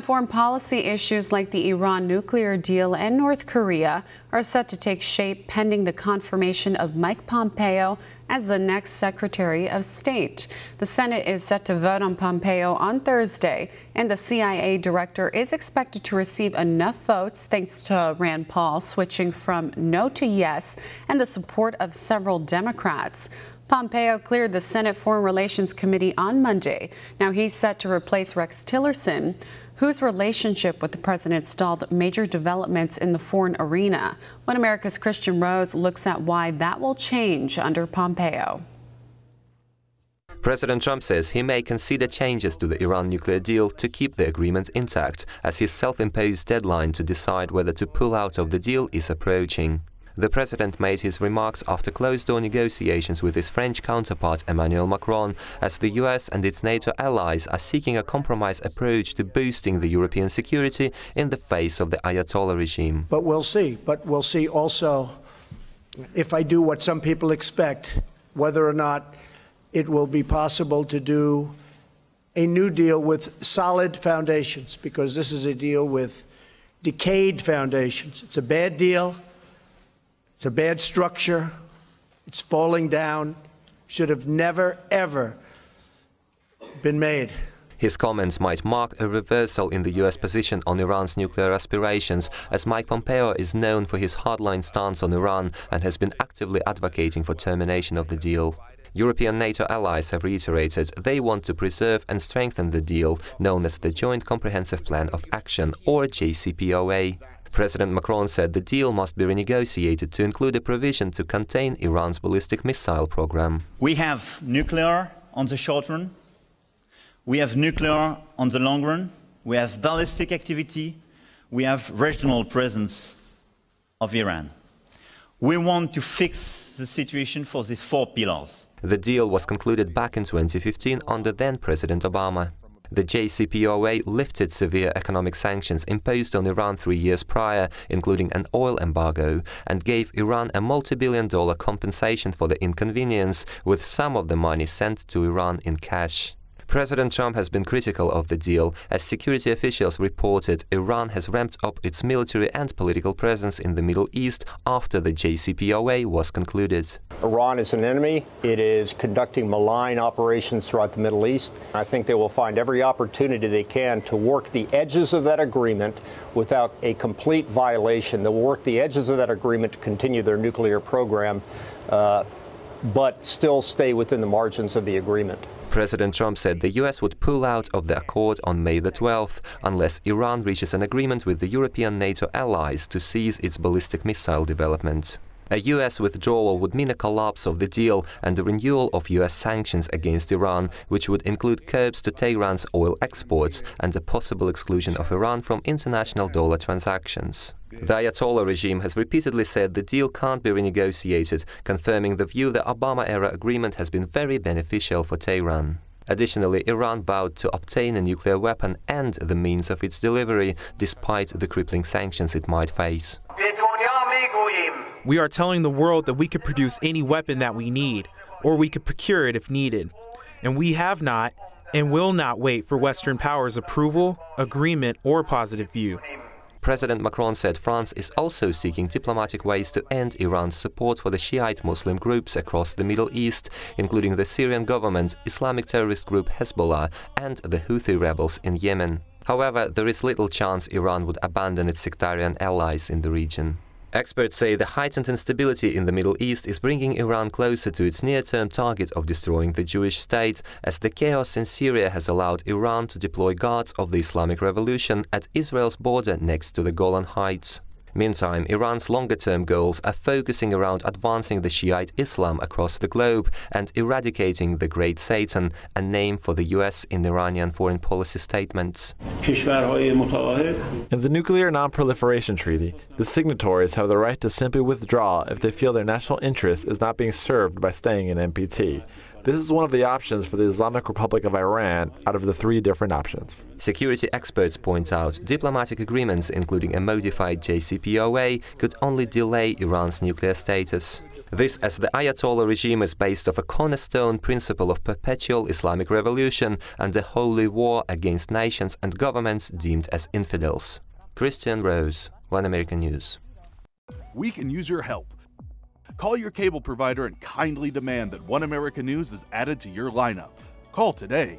Foreign policy issues like the Iran nuclear deal and North Korea are set to take shape pending the confirmation of Mike Pompeo as the next Secretary of State. The Senate is set to vote on Pompeo on Thursday, and the CIA director is expected to receive enough votes thanks to Rand Paul switching from no to yes and the support of several Democrats. Pompeo cleared the Senate Foreign Relations Committee on Monday. Now he's set to replace Rex Tillerson, whose relationship with the president stalled major developments in the foreign arena. One America's Kristian Rouz looks at why that will change under Pompeo. President Trump says he may consider changes to the Iran nuclear deal to keep the agreement intact, as his self-imposed deadline to decide whether to pull out of the deal is approaching. The president made his remarks after closed-door negotiations with his French counterpart Emmanuel Macron, as the US and its NATO allies are seeking a compromise approach to boosting the European security in the face of the Ayatollah regime. But we'll see. But we'll see also if I do what some people expect, whether or not it will be possible to do a new deal with solid foundations, because this is a deal with decayed foundations. It's a bad deal. It's a bad structure. It's falling down. Should have never, ever been made. His comments might mark a reversal in the US position on Iran's nuclear aspirations, as Mike Pompeo is known for his hardline stance on Iran and has been actively advocating for termination of the deal. European NATO allies have reiterated they want to preserve and strengthen the deal, known as the Joint Comprehensive Plan of Action, or JCPOA. President Macron said the deal must be renegotiated to include a provision to contain Iran's ballistic missile program. We have nuclear on the short run, we have nuclear on the long run, we have ballistic activity, we have regional presence of Iran. We want to fix the situation for these four pillars. The deal was concluded back in 2015 under then-President Obama. The JCPOA lifted severe economic sanctions imposed on Iran 3 years prior, including an oil embargo, and gave Iran a multi-billion-dollar compensation for the inconvenience, with some of the money sent to Iran in cash. President Trump has been critical of the deal, as security officials reported Iran has ramped up its military and political presence in the Middle East after the JCPOA was concluded. Iran is an enemy. It is conducting malign operations throughout the Middle East. I think they will find every opportunity they can to work the edges of that agreement without a complete violation. They will work the edges of that agreement to continue their nuclear program, but still stay within the margins of the agreement. President Trump said the US would pull out of the accord on May the 12th unless Iran reaches an agreement with the European NATO allies to cease its ballistic missile development. A US withdrawal would mean a collapse of the deal and a renewal of US sanctions against Iran, which would include curbs to Tehran's oil exports and a possible exclusion of Iran from international dollar transactions. The Ayatollah regime has repeatedly said the deal can't be renegotiated, confirming the view the Obama-era agreement has been very beneficial for Tehran. Additionally, Iran vowed to obtain a nuclear weapon and the means of its delivery, despite the crippling sanctions it might face. We are telling the world that we could produce any weapon that we need, or we could procure it if needed. And we have not and will not wait for Western powers' approval, agreement, or positive view. President Macron said France is also seeking diplomatic ways to end Iran's support for the Shiite Muslim groups across the Middle East, including the Syrian government, Islamic terrorist group Hezbollah, and the Houthi rebels in Yemen. However, there is little chance Iran would abandon its sectarian allies in the region. Experts say the heightened instability in the Middle East is bringing Iran closer to its near-term target of destroying the Jewish state, as the chaos in Syria has allowed Iran to deploy guards of the Islamic Revolution at Israel's border next to the Golan Heights. Meantime, Iran's longer-term goals are focusing around advancing the Shiite Islam across the globe and eradicating the Great Satan, a name for the US in Iranian foreign policy statements. In the Nuclear Non-Proliferation Treaty, the signatories have the right to simply withdraw if they feel their national interest is not being served by staying in NPT. This is one of the options for the Islamic Republic of Iran out of the 3 different options. Security experts point out diplomatic agreements, including a modified JCPOA, could only delay Iran's nuclear status. This, as the Ayatollah regime is based on a cornerstone principle of perpetual Islamic revolution and the holy war against nations and governments deemed as infidels. Kristian, Rouz, One American News. We can use your help. Call your cable provider and kindly demand that One American News is added to your lineup. Call today.